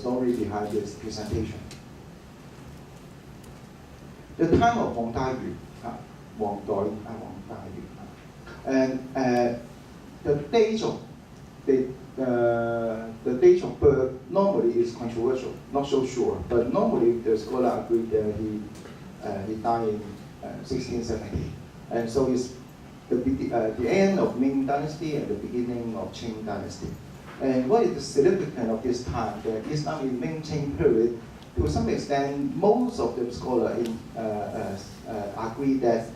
story behind this presentation. The time of Wang Dayu, and the date of birth normally is controversial, not so sure, but normally the scholar agreed that he died in 1670, and so it's the end of Ming Dynasty and the beginning of Qing Dynasty. And what is the significance of this time? The Islamic Ming Qing period, to some extent, most of the scholars agree that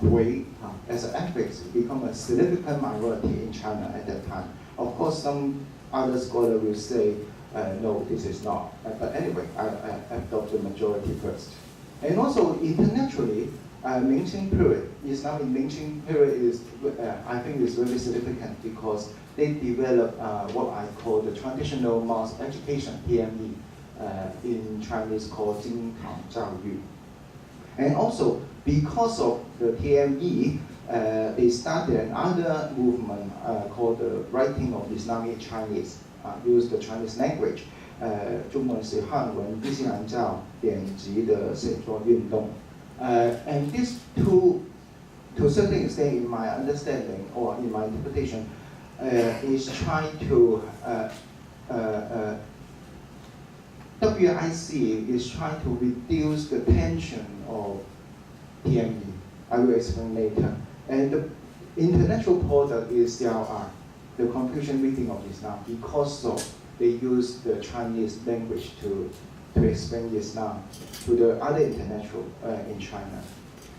Hui, as an ethnic, become a significant minority in China at that time. Of course, some other scholars will say, no, this is not. But anyway, I adopt the majority first. And also, internationally, Ming Qing period, Islamic Ming Qing period is, I think, is very significant because they developed what I call the traditional mass education, TME, in Chinese called Jing Tang Zhao Yu. And also, because of the TME, they started another movement called the Writing of Islamic Chinese, use the Chinese language. 中文是汉文伊斯兰教典籍的写作运动。And these two, to a certain extent, in my understanding or in my interpretation, is trying to WIC is trying to reduce the tension of TME. I will explain later. And the international product is CLR, the Confucian reading of Islam, because of they use the Chinese language to explain Islam to the other international in China.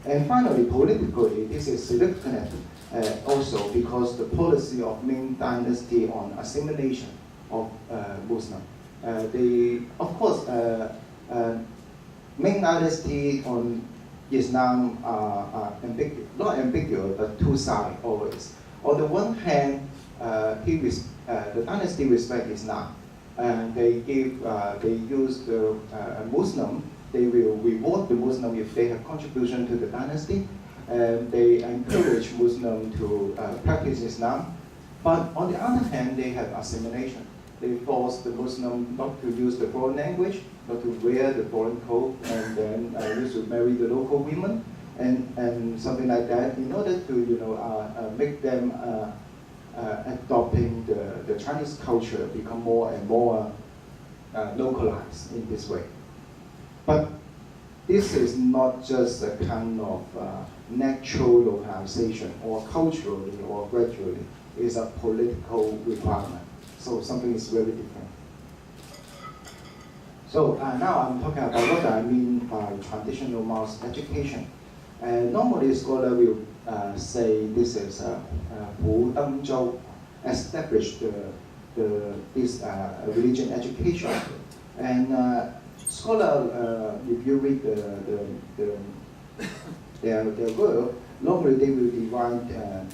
And finally, politically, this is significant also because the policy of Ming Dynasty on assimilation of Muslim. Of course, Ming Dynasty on Islam are not ambiguous, but two sides always. On the one hand, the dynasty respect Islam, and they use the Muslim. They will reward the Muslim if they have contribution to the dynasty, and they encourage Muslim to practice Islam. But on the other hand, they have assimilation. They force the Muslim not to use the foreign language, not to wear the foreign coat, and then used to marry the local women, and something like that, in order to make them adopting the Chinese culture become more and more localized in this way. But this is not just a kind of natural localization or culturally or gradually. It's a political requirement. So something is very different. So now I'm talking about what I mean by traditional mass education. Normally, scholar will say this is Hu Dengzhou established this religion education. And scholar, if you read their work, normally they will divide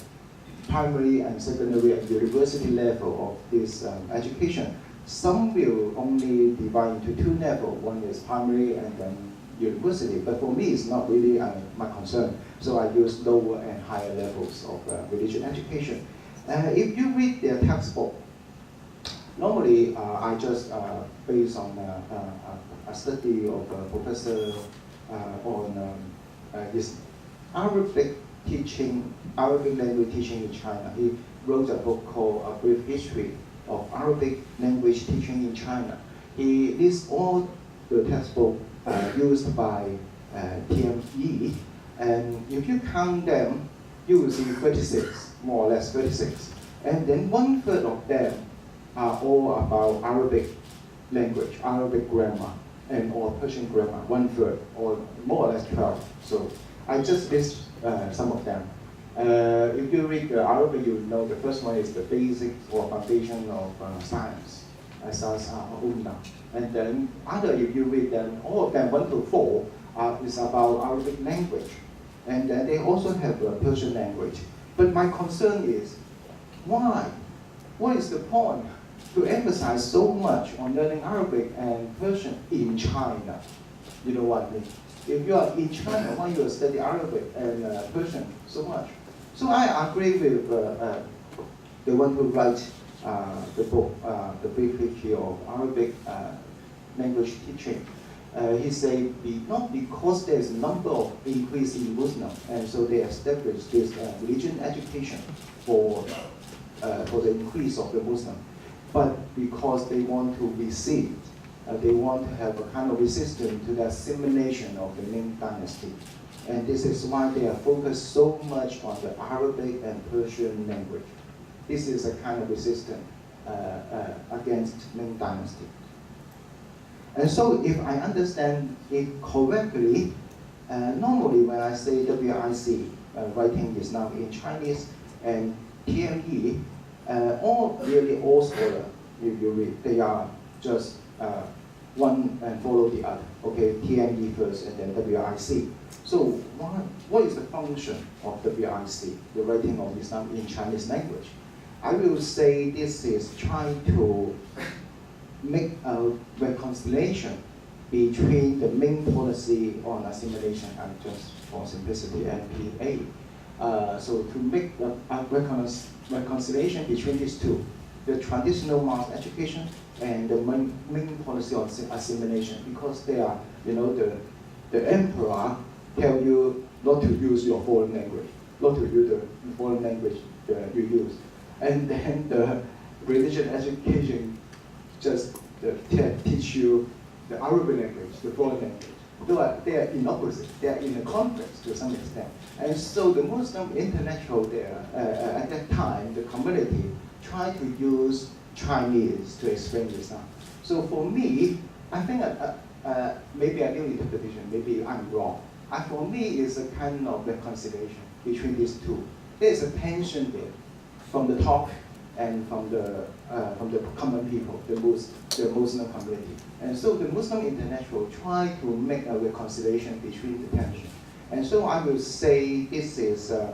primary and secondary and university level of this education. Some will only divide into two levels. One is primary and then university. But for me, it's not really my concern. So I use lower and higher levels of religion education. If you read their textbook, normally I just based on a study of a professor on his Arabic language teaching in China. He wrote a book called A Brief History of Arabic Language Teaching in China. He lists all the textbooks used by TME, and if you count them, you will see 36, more or less 36. And then 1/3 of them are all about Arabic language, Arabic grammar, and or Persian grammar, 1/3, or more or less 12. So I just list some of them. If you read Arabic, you know the first one is the basic or foundation of science, Asas al-Umma. And then if you read them, all of them, 1 to 4, is about Arabic language. And then they also have a Persian language. But my concern is, why? What is the point to emphasize so much on learning Arabic and Persian in China? You know what I mean? If you are in China, why you study Arabic and Persian so much? So I agree with the one who writes the book, The Brief History of Arabic Language Teaching. He said, not because there's a number of increase in Muslim, and so they established this religion education for the increase of the Muslim, but because they want to receive, they want to have a kind of resistance to the assimilation of the Ming dynasty. And this is why they are focused so much on the Arabic and Persian language. This is a kind of resistance against Ming dynasty. And so if I understand it correctly, normally when I say WIC, writing Islam in Chinese, and TME, all scholars, if you read, they are just one and follow the other. Okay, TME first and then WIC. So what is the function of WIC, the writing of Islam in Chinese language? I will say this is trying to make a reconciliation between the Ming policy on assimilation and just for simplicity NPA. So to make a reconciliation between these two, the traditional mass education and the Ming policy on assimilation, because they are, the emperor tell you not to use your foreign language, not to use the foreign language you use, and then the religion education just teach you the Arabic language, the foreign language. They are in opposite, they are in a conflict to some extent. And so the Muslim intellectual there, at that time, the community tried to use Chinese to explain Islam. So for me, I think maybe a new interpretation, maybe I'm wrong. For me, it's a kind of reconciliation between these two. There's a tension there from the top and from the common people, the Muslim community. And so the Muslim intellectual try to make a reconciliation between the tension. And so I will say this is a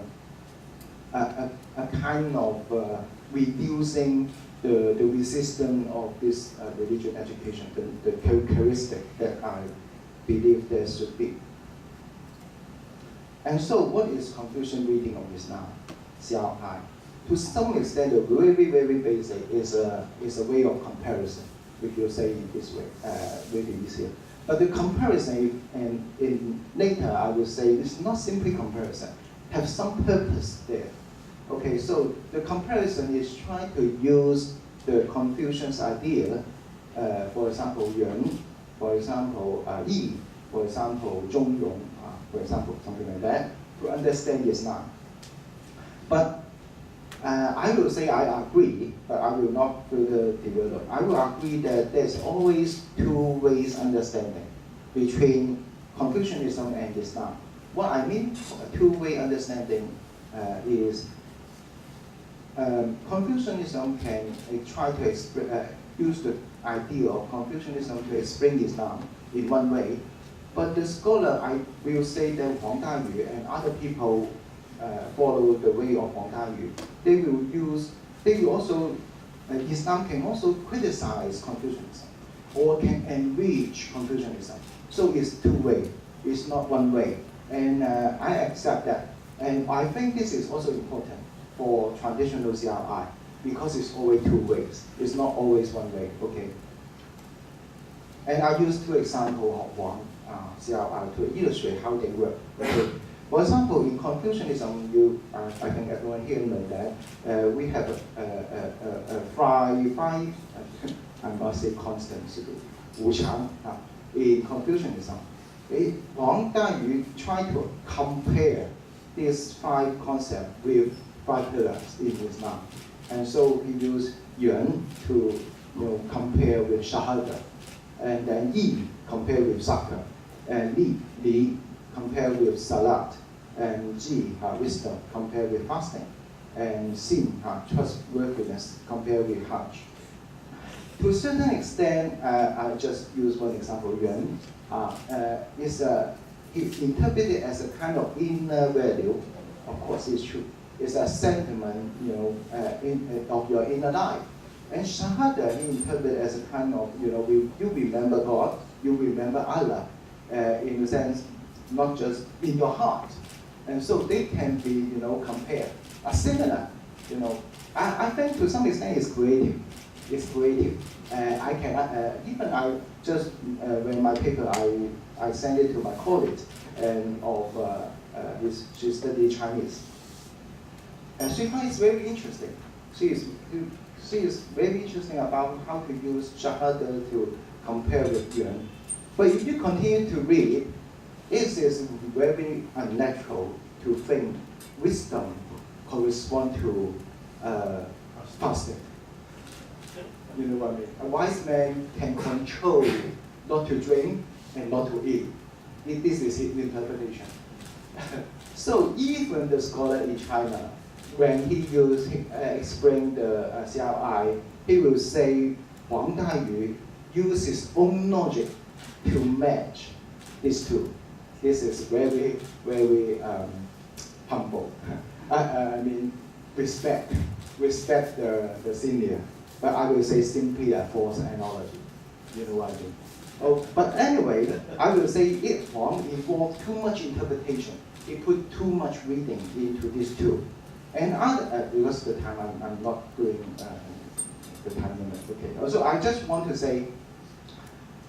kind of reducing the resistance of this religion education, the characteristic that I believe there should be. And so what is Confucian reading of Islam? CRI. To some extent, very, very basic is a way of comparison, if you say it this way, very easier. But the comparison, and in later I will say, it's not simply comparison, have some purpose there. Okay, so the comparison is trying to use the Confucian's idea, for example, Yuan, for example, Yi, for example, Zhongyong, for example, something like that, to understand Islam. But I will say I agree, but I will not further develop. I will agree that there's always two ways understanding between Confucianism and Islam. What I mean a two-way understanding is Confucianism can try to use the idea of Confucianism to explain Islam in one way, but the scholar, I will say that Huang Dayu and other people follow the way of Huang Dayu. They will also, Islam can also criticize Confucianism or can enrich Confucianism. So it's two-way, it's not one way. And I accept that. And I think this is also important for traditional CRI because it's always two ways. It's not always one way, okay? And I use two examples of one CRI to illustrate how they work. Okay? For example, in Confucianism, I think everyone here knows that we have five, I must say constant, Wuchang, in Confucianism. Huang Dayu tried to compare these five concepts with five pillars in Islam. And so he used Yuan to compare with Shahada, and then Yi compare with Zakah, and Li compare with Salat, and Ji, wisdom, compare with fasting, and Sin, trustworthiness, compare with Hajj. To a certain extent, I just use one example, Yuan, he interpreted as a kind of inner value. Of course, it's true. It's a sentiment, of your inner life. And Shahada, he interpreted as a kind of, you remember God, you remember Allah, in a sense, not just in your heart. And so they can be, compared. A similar, I think to some extent it's creative. It's creative. I cannot, even I just, when my paper, I sent it to my colleague, and she studied Chinese. And she finds it very interesting. She is very interesting about how to use Shahada to compare with Yuan. But if you continue to read, it is very unnatural to think wisdom correspond to fasting. You know what I mean? A wise man can control not to drink and not to eat. This is his interpretation. So even the scholar in China, when he explain the CLI, he will say Huang Daiyu used his own logic to match these two. This is very, very humble. I mean, respect the senior. But I will say simply a false analogy. You know what I mean? Oh, but anyway, I will say it involved too much interpretation. It put too much reading into these two. And because of the time, I'm not doing the time limit. Okay. Also, I just want to say,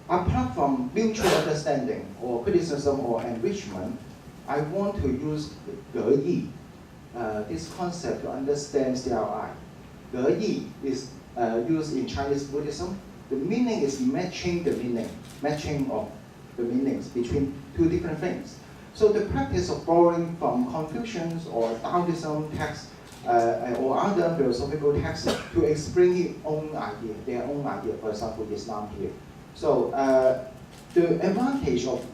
apart from mutual understanding or criticism or enrichment, I want to use Ge Yi, this concept to understand CLI. Ge Yi is used in Chinese Buddhism. The meaning is matching the meaning, matching of the meanings between two different things. So the practice of borrowing from Confucians or Taoism texts or other philosophical texts to explain their own idea, for example, Islam here. So the advantage of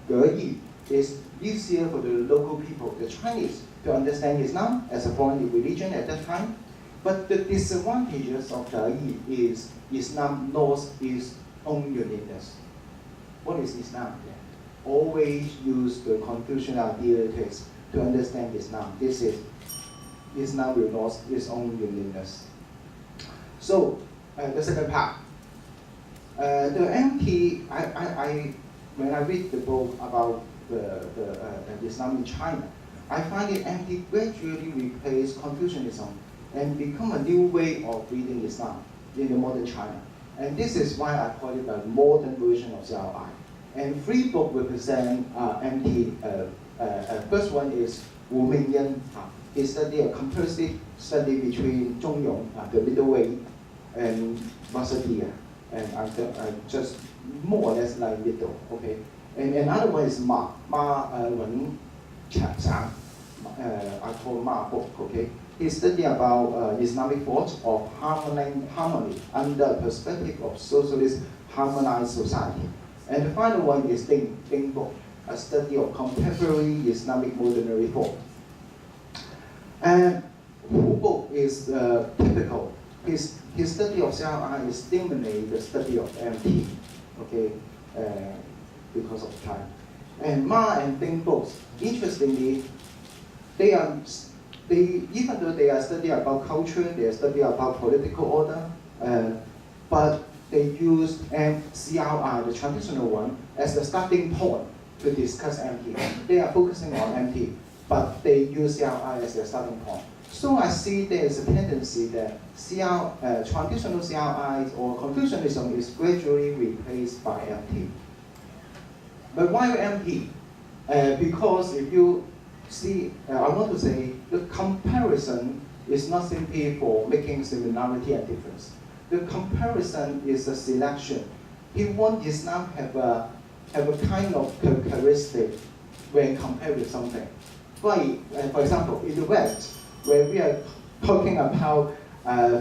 Ge Yi is easier for the local people, the Chinese, to understand Islam as a foreign religion at that time. But the disadvantages of Ge Yi is Islam lost its own uniqueness. What is Islam? Always use the Confucian idea to understand Islam. This is Islam will lose its own uniqueness. So the second part, the MT. When I read the book about the Islam in China, I find it MT gradually replaced Confucianism and become a new way of reading Islam in the modern China. And this is why I call it a modern version of CLI. And three books represent MT. First one is Wu Mingyan. He studied a comparative study between Zhongyong, the middle way, and Vasadia. And I just more or less like middle, okay? And another one is Ma Wen Chang. I call Ma book, okay? He studied about Islamic thought of harmony under a perspective of socialist harmonized society. And the final one is Ding Book, a study of contemporary Islamic modernary thought. And Wu Bo is typical. His study of CLI is stimulating the study of MT, okay, because of time. And Ma and Ding books, interestingly, even though they are studying about culture, they are studying about political order, but they use CLI, the traditional one, as the starting point to discuss MT. They are focusing on MT, but they use CLI as their starting point. So I see there is a tendency that traditional CLI or Confucianism is gradually replaced by MT. But why MT? Because if you see, I want to say the comparison is not simply for making similarity and difference. The comparison is a selection. He wants Islam have a kind of characteristic when compared with something. For example, in the West, where we are talking about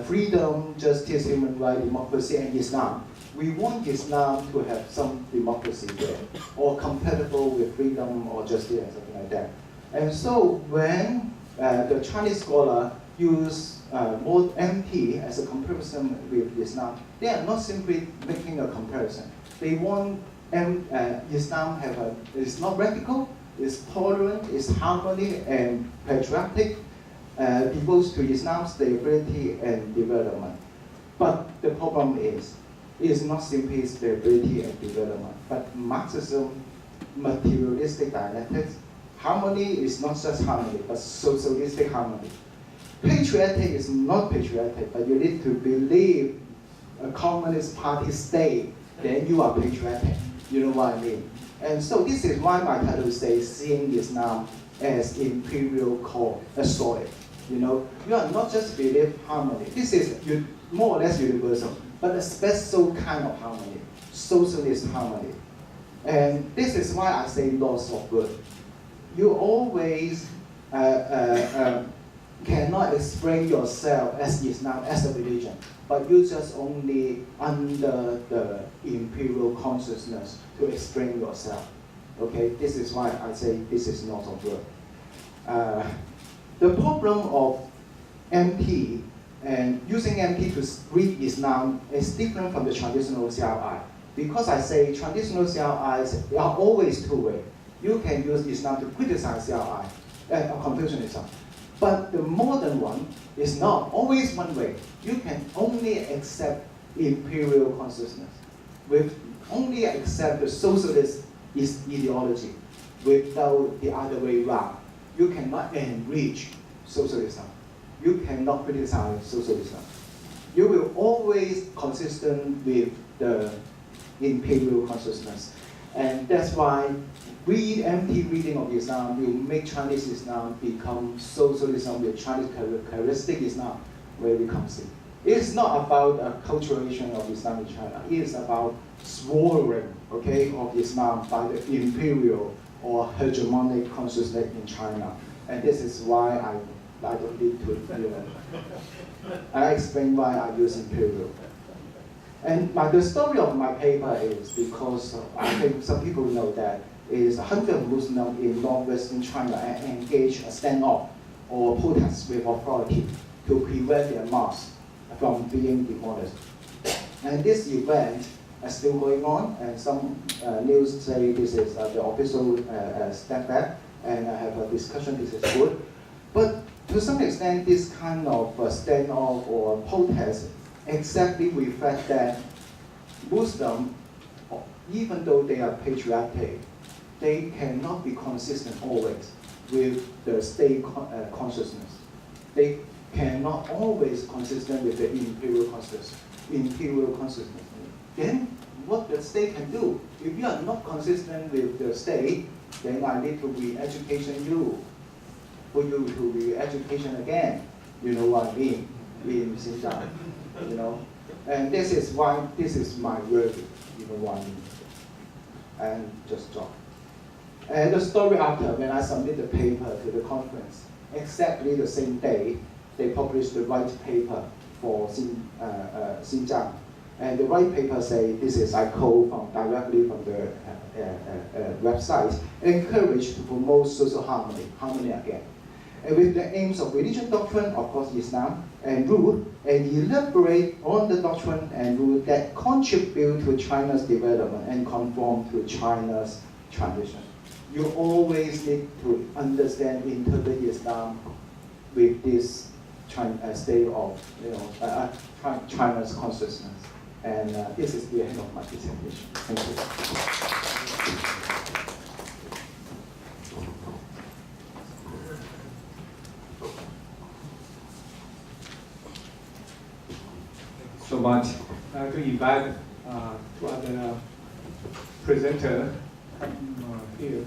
freedom, justice, human rights, democracy, and Islam, we want Islam to have some democracy there, or compatible with freedom or justice and something like that. And so when the Chinese scholar use more MT as a comparison with Islam, they are not simply making a comparison. They want Islam is not radical, is tolerant, is harmony and patriotic, devotes to Islam's stability and development. But the problem is, it is not simply stability and development, but Marxism, materialistic dialectics. Harmony is not just harmony, but socialistic harmony. Patriotic is not patriotic, but you need to believe a Communist Party state, then you are patriotic. You know what I mean? And so this is why my title says seeing Islam as imperial soil. You know, you are not just believe harmony. This is more or less universal, but a special kind of harmony, socialist harmony. And this is why I say loss of good. You always cannot explain yourself as Islam, as a religion, but you just only under the imperial consciousness to explain yourself. Okay, this is why I say this is not of good. The problem of MT and using MT to read Islam is different from the traditional CLI. Because I say traditional CLIs are always two-way. You can use Islam to criticize CLI, Confucianism. But the modern one is not always one way. You can only accept imperial consciousness, only accept the socialist ideology without the other way around. You cannot enrich socialism. You cannot criticize socialism. You will always consistent with the imperial consciousness. And that's why empty reading of Islam will make Chinese Islam become socialism with Chinese characteristic Islam very clumsy. It is not about acculturation of Islam in China. It is about swallowing, okay, of Islam by the imperial or hegemonic consciousness in China. And this is why I don't need to, I explain why I use imperial. And the story of my paper is because I think some people know that it is 100 Muslims in northwestern China engage a standoff or protest with authority to prevent their mosque from being demolished. And this event is still going on, and some news say this is the official step back, and I have a discussion, this is good. But to some extent, this kind of standoff or protest exactly reflect that Muslims, even though they are patriotic, they cannot be consistent always with the state consciousness. They cannot always consistent with the imperial consciousness. Then what the state can do? If you are not consistent with the state, then I need to re-education you. For you to re-education again. You know what I mean? In Xinjiang. You know? And this is why this is my word, you know what I mean? And just drop. And the story after, when I submit the paper to the conference, exactly the same day, they published the white paper for Xinjiang. And the white paper say, this is, I quote directly from the website, encourage to promote social harmony again. And with the aims of religion doctrine, of course Islam, and rule, and elaborate on the doctrine and rule that contribute to China's development and conform to China's tradition. You always need to understand, interpret Islam with this state of China's consciousness. And this is the end of my presentation. Thank you. So much to invite to other presenter here.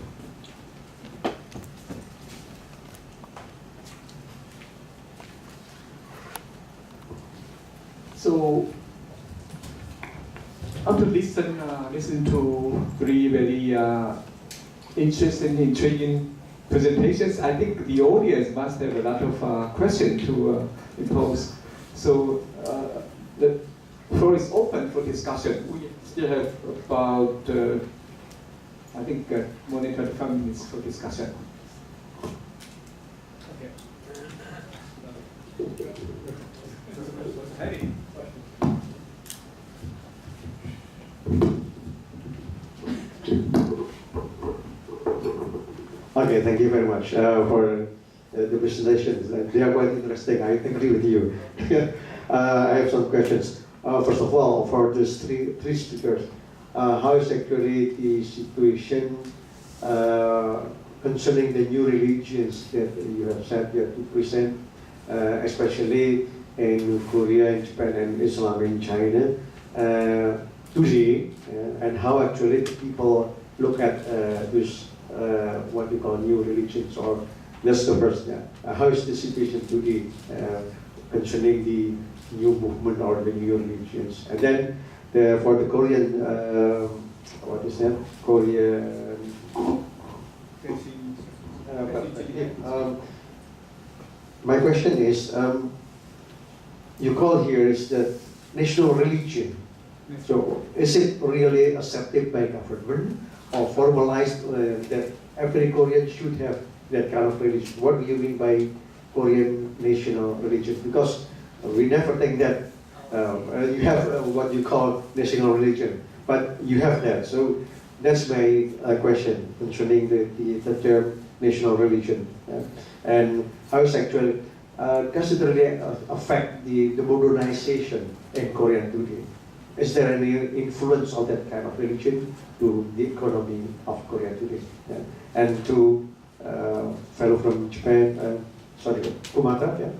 So after listen to three very interesting, intriguing presentations, I think the audience must have a lot of questions to impose. So the floor is open for discussion. We still have about, I think, more than 25 minutes for discussion. Okay. Okay, thank you very much for the presentations. They are quite interesting. I agree with you. I have some questions. First of all, for these three speakers, how is actually the situation concerning the new religions that you have said you have to present especially in Korea, Japan, and Islam in China today, and how actually people look at this what you call new religions, or that's the first. How is the situation today concerning the new movement or the new religions? And then for the Korean, what is that? Korean. My question is, you call here is the national religion. So is it really accepted by government or formalized that every Korean should have that kind of religion? What do you mean by Korean national religion? Because we never think that you have what you call national religion, but you have that. So that's my question concerning the term national religion. And how is actually, does it really affect the modernization in Korea today? Is there any influence of that kind of religion to the economy of Korea today? And to fellow from Japan, sorry, Kumata,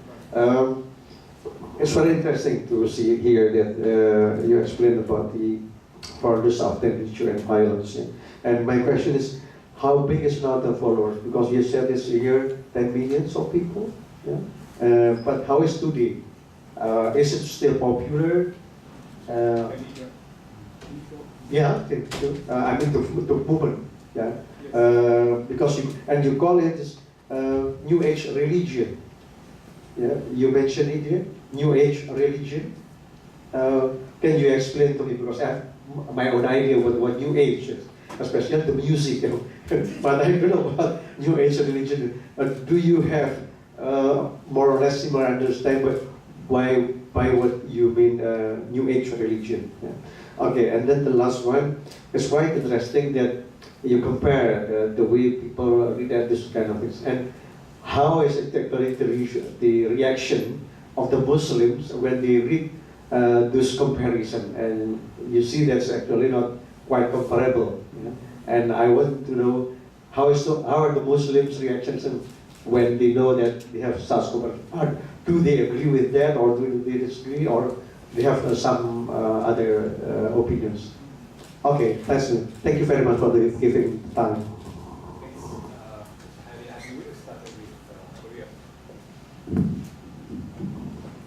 it's very interesting to see here that you explained about the foreigners of temperature and violence. And my question is, how big is now the followers? Because you said this year, 10 millions of people. But how is today? Is it still popular? Yeah, I think so. I mean the movement. Because you call it New Age religion. You mentioned it here, New Age religion. Can you explain to me, because I have my own idea what New Age is, especially the music, but I don't know about New Age religion. Do you have more or less similar understanding by what you mean New Age religion? Okay, and then the last one, it's quite interesting that you compare the way people read at this kind of things, and how is it actually the reaction of the Muslims when they read this comparison, and you see that's actually not quite comparable. And I want to know how are the Muslims' reactions when they know that they have such comparison? Do they agree with that, or do they disagree, or they have some other opinions? Okay, thank you very much for the giving time.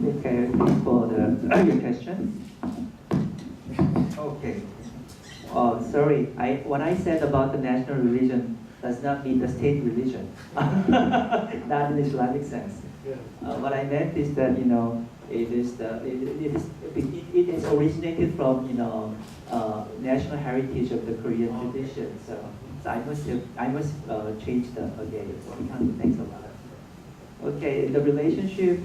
Okay, thanks for your question. Okay. Sorry, what I said about the national religion does not mean the state religion, not in the Islamic sense. What I meant is that it is originated from national heritage of the Korean tradition. So I must change the again. Thanks a lot. Okay, the relationship,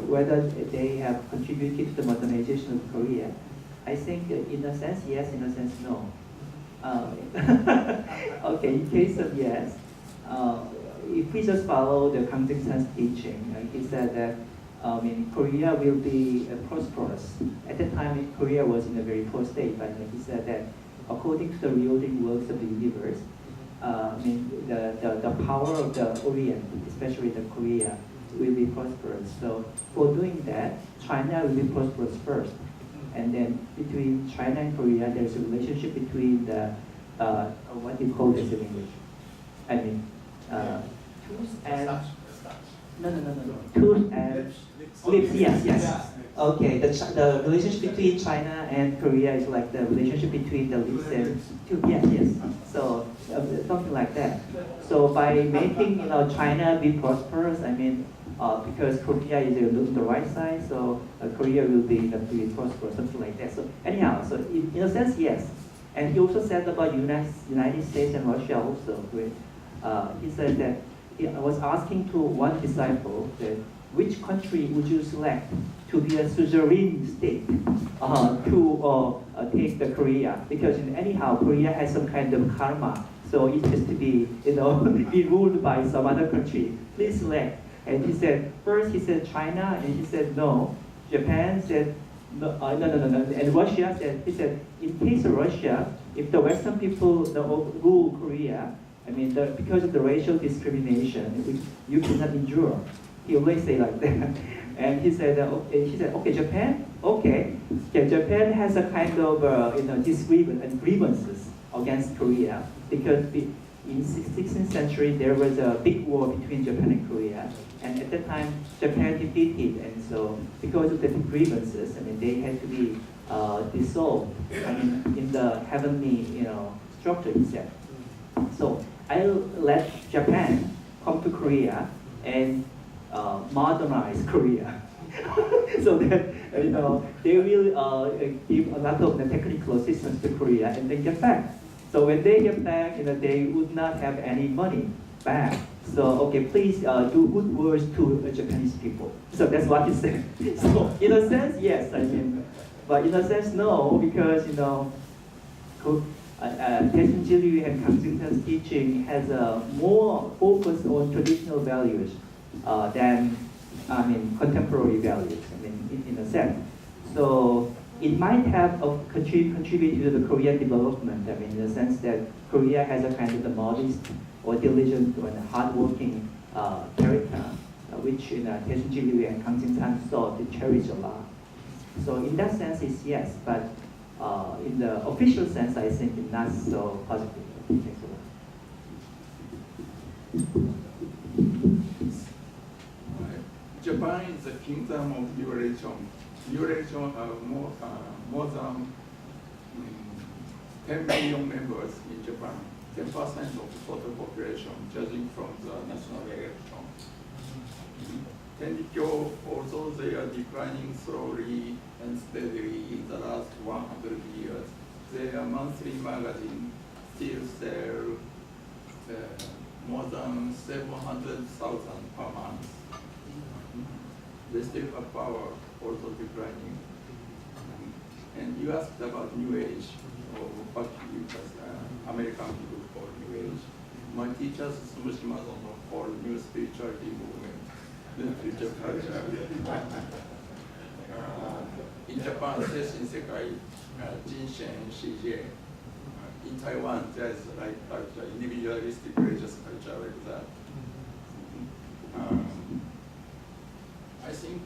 whether they have contributed to the modernization of Korea, I think in a sense yes, in a sense no. Okay, in case of yes, if we just follow the Kang Jung-san's teaching, he said that Korea will be prosperous. At the time, Korea was in a very poor state, but he said that according to the reordering works of the universe, the power of the Orient, especially the Korea, will be prosperous. So for doing that, China will be prosperous first. And then between China and Korea, there's a relationship between the, what do you call this in English? I mean, tooth and, no. Tooth and lips, yes. Okay, the relationship between China and Korea is like the relationship between the lips and tooth, yes. So something like that. So by making China be prosperous, because Korea is on the right side, so Korea will be prosperous, something like that. So anyhow, so in a sense, yes. And he also said about United States and Russia also. He said that he was asking to one disciple that which country would you select to be a suzerain state to take the Korea? Because anyhow, Korea has some kind of karma, so it has to be be ruled by some other country. Please select. And he said, first he said China, and he said no. Japan said no, and Russia said, he said, in case of Russia, if the Western people rule Korea, because of the racial discrimination, which you cannot endure. He always say like that. And he said, okay, Japan, okay. Yeah, Japan has a kind of disagreement and grievances against Korea because in 16th century there was a big war between Japan and Korea, and at that time Japan defeated, and so because of the grievances, I mean they had to be dissolved. I mean in the heavenly structure itself. So I'll let Japan come to Korea and modernize Korea, so that they will give a lot of the technical assistance to Korea and then get back. So when they get back, they would not have any money back. So okay, please do good words to Japanese people. So that's what he said. So in a sense, yes, I mean, but in a sense, no, because Daishin Jilyu and Kang Jung-tan's teaching has a more focus on traditional values than contemporary values. I mean, in a sense. So it might have contributed to the Korean development. I mean, in the sense that Korea has a kind of the modest or diligent or hardworking character, which Daishin Jilyu and Kang Jung-tan thought they cherish a lot. So in that sense, it's yes, but in the official sense, I think it's not so positive. Thanks a lot. Japan is a kingdom of new religion. New religion have more than 10 million members in Japan, 10% of the total population, judging from the national election. Tenrikyo, although they are declining slowly and steadily in the last 100 years, their monthly magazine still sell more than 700,000 per month. They still have power, also declining. And you asked about New Age, or what you American people call New Age. My teachers, Tsumoshima Zono, call New Spirituality Movement. Future culture. In Japan, there's in Sekai, Jinshen, Shijie. In Taiwan, there's like culture, individualistic religious culture like that. I think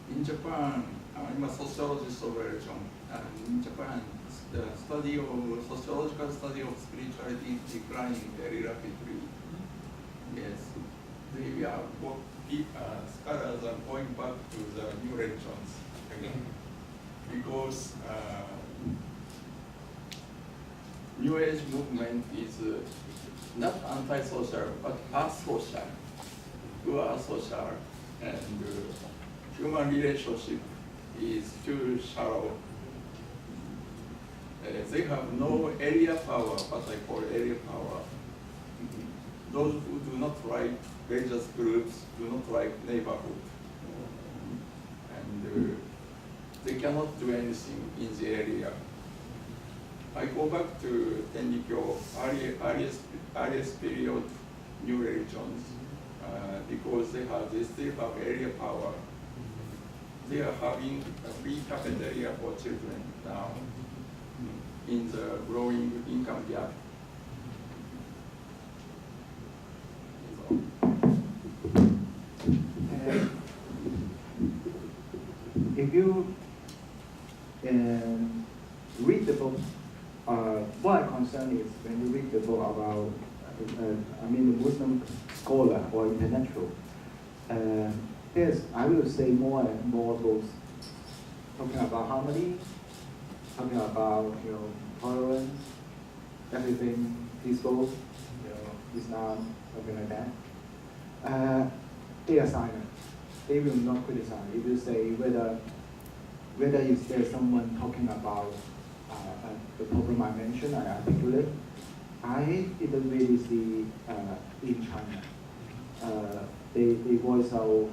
in Japan, I'm a sociologist of religion, and in Japan, the sociological study of spirituality is declining very rapidly. Yes. They are scholars are going back to the new religions again, because New Age movement is not anti-social but asocial. You are social, and human relationship is too shallow. They have no area power, what I call area power. Those who do not like religious groups do not like neighborhood. And they cannot do anything in the area. I go back to Tenrikyo, earliest period new religions, because they still have area power. They are having a free cafeteria for children now in the growing income gap. If you read the book, what I'm concerned is when you read the book about, the Muslim scholar or intellectual, I will say more and more books talking about harmony, talking about tolerance, everything peaceful, Islam, something like that. They are silent. They will not criticize. They will say whether is there someone talking about the problem I mentioned, I articulate. I didn't really see in China. They voice out.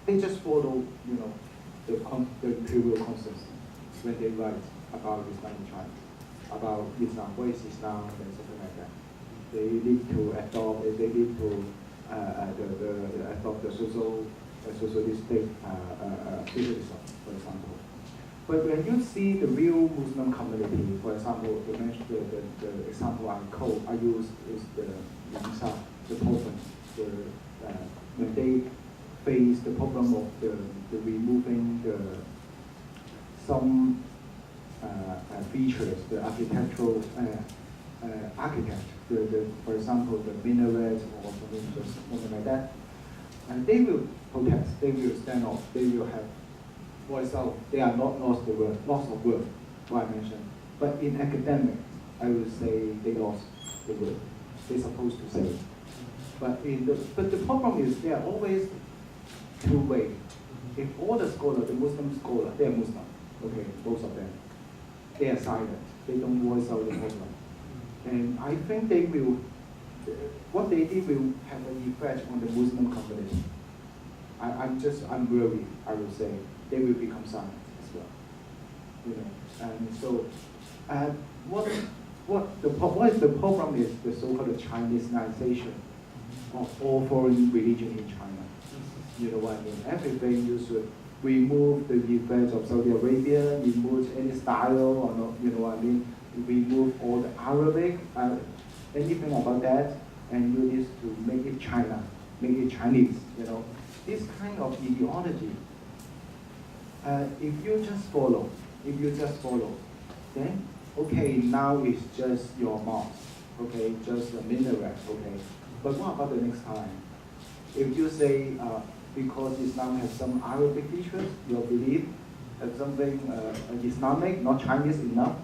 They just follow, the imperial consensus when they write about Islam in China, about Islam, what is Islam, and something like that. They need to adopt. They need to adopt the socialistic Buddhism, for example. But when you see the real Muslim community, for example, the example I use is the Yangsa, the Prophet, when they face the problem of the removing some features, the architectural architect, for example, the minarets or something like that, and they will protest, they will stand up, they will have voice out. They are not lost of word, what I mentioned. But in academic, I would say they lost the word. They're supposed to say. But the problem is there are always two ways. If all the scholars, the Muslim scholars, they are Muslim, okay, most of them, they are silent. They don't voice out the problem. And I think they will, what they did will have an effect on the Muslim community. I'm worried, I would say. They will become silent as well. You know, and so, what is the problem is the so-called Chineseization of all foreign religion in China. You know what I mean? Everything you should remove the effects of Saudi Arabia, remove any style or not, you know what I mean? Remove all the Arabic, anything about that, and you need to make it China, make it Chinese, you know. This kind of ideology, if you just follow, then, okay, now it's just your mosque, okay, just a minaret, okay. But what about the next time? If you say, because Islam has some Arabic features, your belief has something Islamic, not Chinese enough,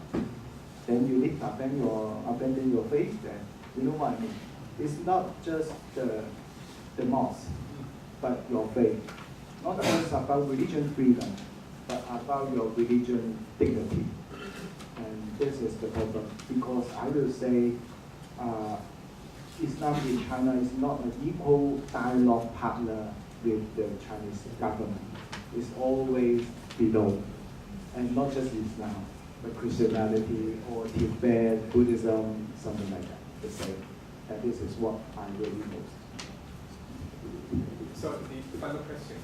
then you need to abandon your faith, then you know what I mean? It's not just the mosque, but your faith. Not just about religion freedom, but about your religion dignity. And this is the problem, because I will say Islam in China is not an equal dialogue partner with the Chinese government. It's always below, and not just Islam, but Christianity or Tibet, Buddhism, something like that, the same. And this is what I really most. So the final question.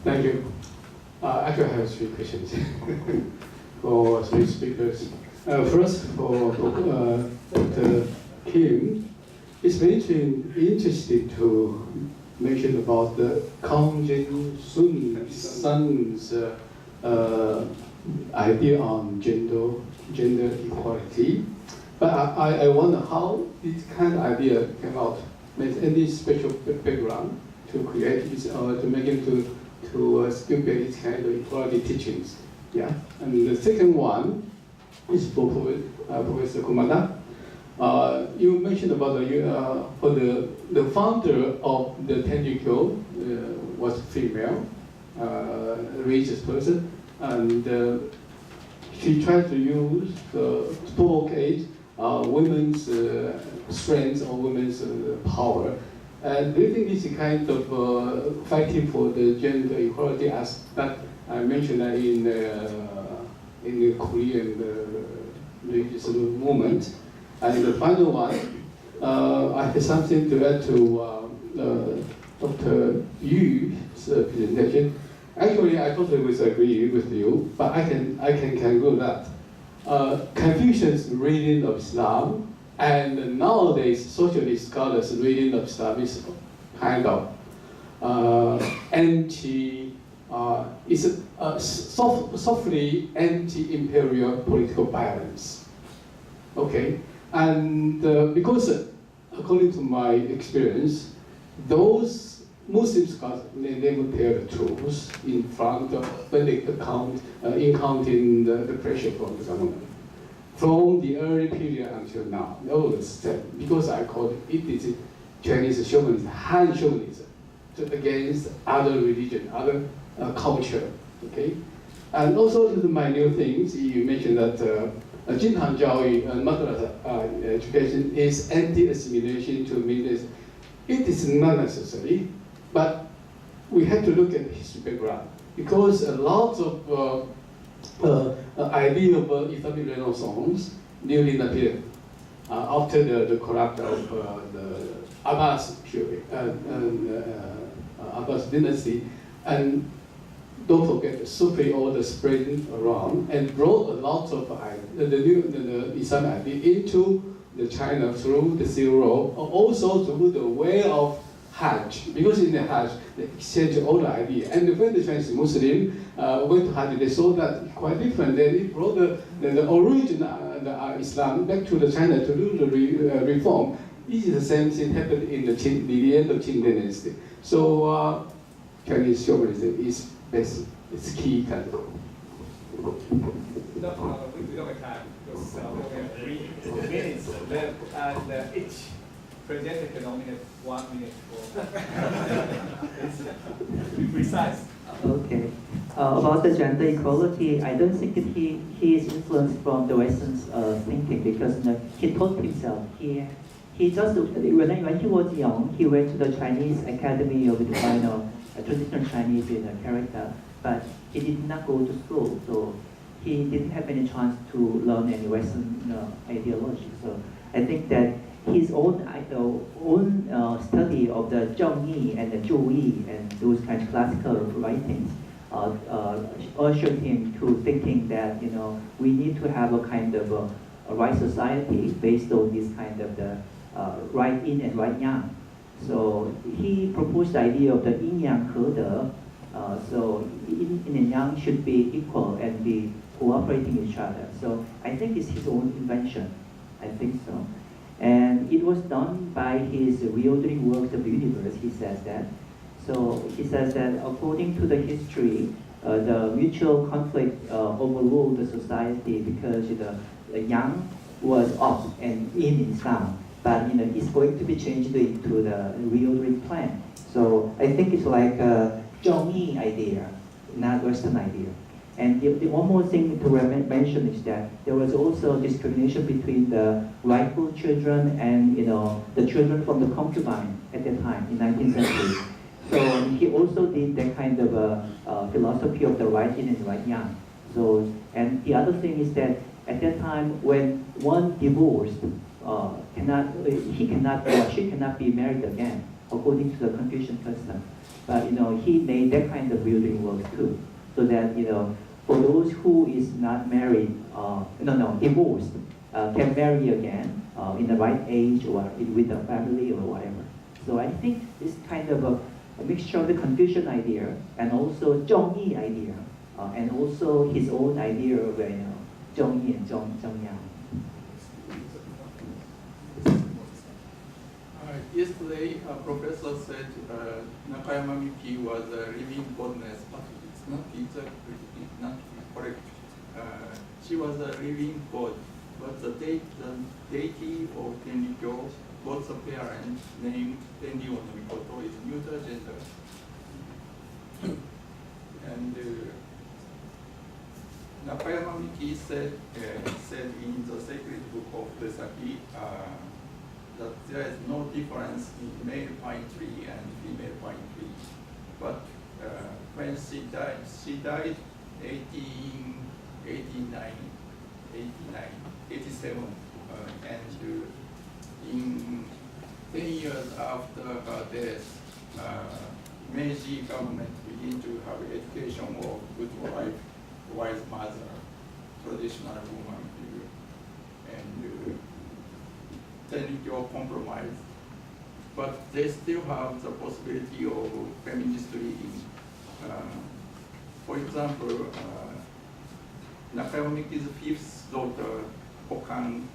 Thank you. Actually, I have three questions for three speakers. First, for Dr. Kim, it's very interesting to mention about the Kang Jin-sun's idea on gender equality. But I wonder how this kind of idea came out. With any special background to create this, to make him to sculpt this kind of equality teachings. Yeah. And the second one is for Professor Kumada. You mentioned about for the founder of the Tenjiku was female, religious person, and she tried to use to provocate women's strength or women's power. And do you think this is kind of fighting for the gender equality as that I mentioned in the Korean religious movement? And the final one, I have something to add to Dr. Yu's presentation. Actually, I totally disagree with you, but I can conclude that Confucius' reading of Islam and nowadays socialist scholars' reading of Islam is kind of softly anti-imperial political violence. Okay, and because according to my experience, those Muslim scholars, they would tell the truth in front of, when they encountering the pressure from the government. From the early period until now, they always said, because I call it is Chinese chauvinism, Han chauvinism, against other religion, other culture, okay? And also to the minor things, you mentioned that Jinhan Jiaoyu, madrasa education is anti-assimilation to mean this. It is not necessary, but we have to look at his background, because a lot of idea of Islamic Renaissance during the period after the collapse of the Abbas period, Abbas dynasty, and don't forget the Sufi order spreading around and brought a lot of the Islamic idea into the China through the Silk Road, or also through the way of Hajj, because in the Hajj they exchange all the idea. And when the Chinese Muslim went to Hajj, they saw that quite different. They brought the original Islam back to the China to do the reform. This is the same thing happened in the end of Qing dynasty. So Chinese chauvinism is basic, it's key kind of. We don't have time because we have 3 minutes left, and each presenter can only have 1 minute for to be precise. Okay. About the gender equality, I don't think that he is influenced from the Western thinking, because he taught himself. He just, when he was young, he went to the Chinese Academy of traditional Chinese character, but he did not go to school, so he didn't have any chance to learn any Western ideology. So I think that his own study of the Zheng Yi and the Zhou Yi and those kind of classical writings ushered him to thinking that we need to have a kind of a right society based on this kind of the right yin and right yang. So he proposed the idea of the yin yang hede. So yin and yang should be equal and be cooperating each other. So I think it's his own invention. I think so. And it was done by his reordering works of the universe, he says that. So he says that according to the history, the mutual conflict overruled the society because the yang was up and yin is down. But it's going to be changed into the reordering plan. So I think it's like a Zheng Yi idea, not Western idea. And the one more thing to mention is that there was also discrimination between the rightful children and the children from the concubine at that time in 19th century. So he also did that kind of a philosophy of the right yin and right yang. So, and the other thing is that at that time when one divorced, he cannot or she cannot be married again according to the Confucian custom. But he made that kind of building work too, so that for those who is not married, divorced, can marry again in the right age or with a family or whatever. So I think it's kind of a mixture of the Confucian idea and also Zheng Yi idea, and also his own idea of Zheng Yi and Zheng Yang. Yesterday, a professor said Nakayama Miki was a living godness, but it's not correct. She was a living god, but the deity of Tenrikyo, God's parent, named Tenryo no Mikoto, is neuter gender. And Nakayama Miki said in the sacred book of Besaki that there is no difference in male pine tree and female pine tree. But when she died 87, and in 10 years after her death, Meiji government began to have education of good wife, wise mother, traditional woman, and Tenrikyo compromise. But they still have the possibility of feminist reading. For example, Nakayama Miki's fifth daughter, Okan,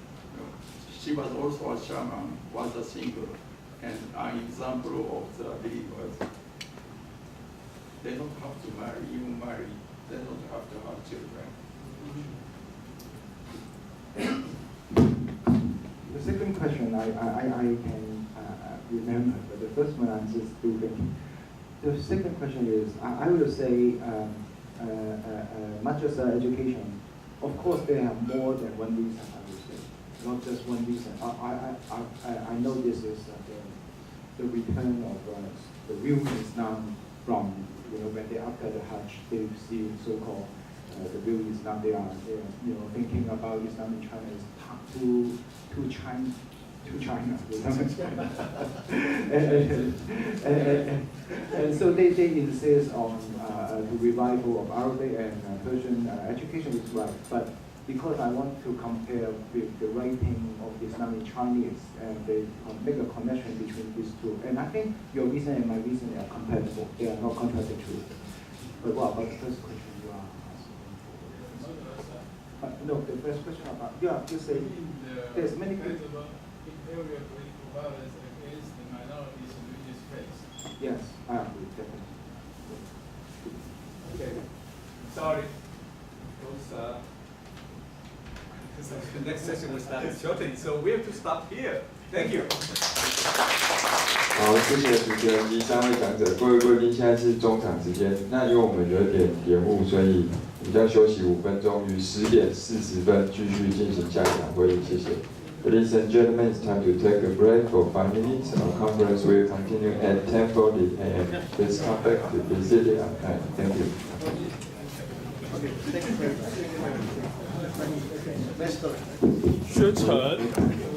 she was also a shaman, was a single, and an example of the believers. They don't have to marry, even marry, they don't have to have children. The second question I can remember, but the first one I'm just still thinking. The second question is, I will say, not just education. Of course, there are more than one reason, I would say. Not just one reason. I know this is the return of the real Islam from, when they after the Hajj, they see so-called the real Islam. They are thinking about Islam in China is to China. And so they insist on the revival of Arabic and Persian education is right. But because I want to compare with the writing of Islamic Chinese and they make a connection between these two. And I think your reason and my reason are compatible. They are not contradictory. But what about the first question you are asking? No, the first question about, yeah, you say there's many people. Area political violence against the minorities in religious faith. Yes, I agree, definitely. Okay. Sorry. Because the next session will start shortly, so we have to stop here. Thank you. 好，谢谢主持人及三位讲者。各位贵宾，现在是中场时间。那因为我们有点延误，所以我们将休息5分钟，于10点40分继续进行下一场会议。谢谢。Ladies and gentlemen, it's time to take a break for 5 minutes. Our conference will continue at 10:40 a.m. Please come back to the city on time. Thank you. Okay, thank you very much. 薛成。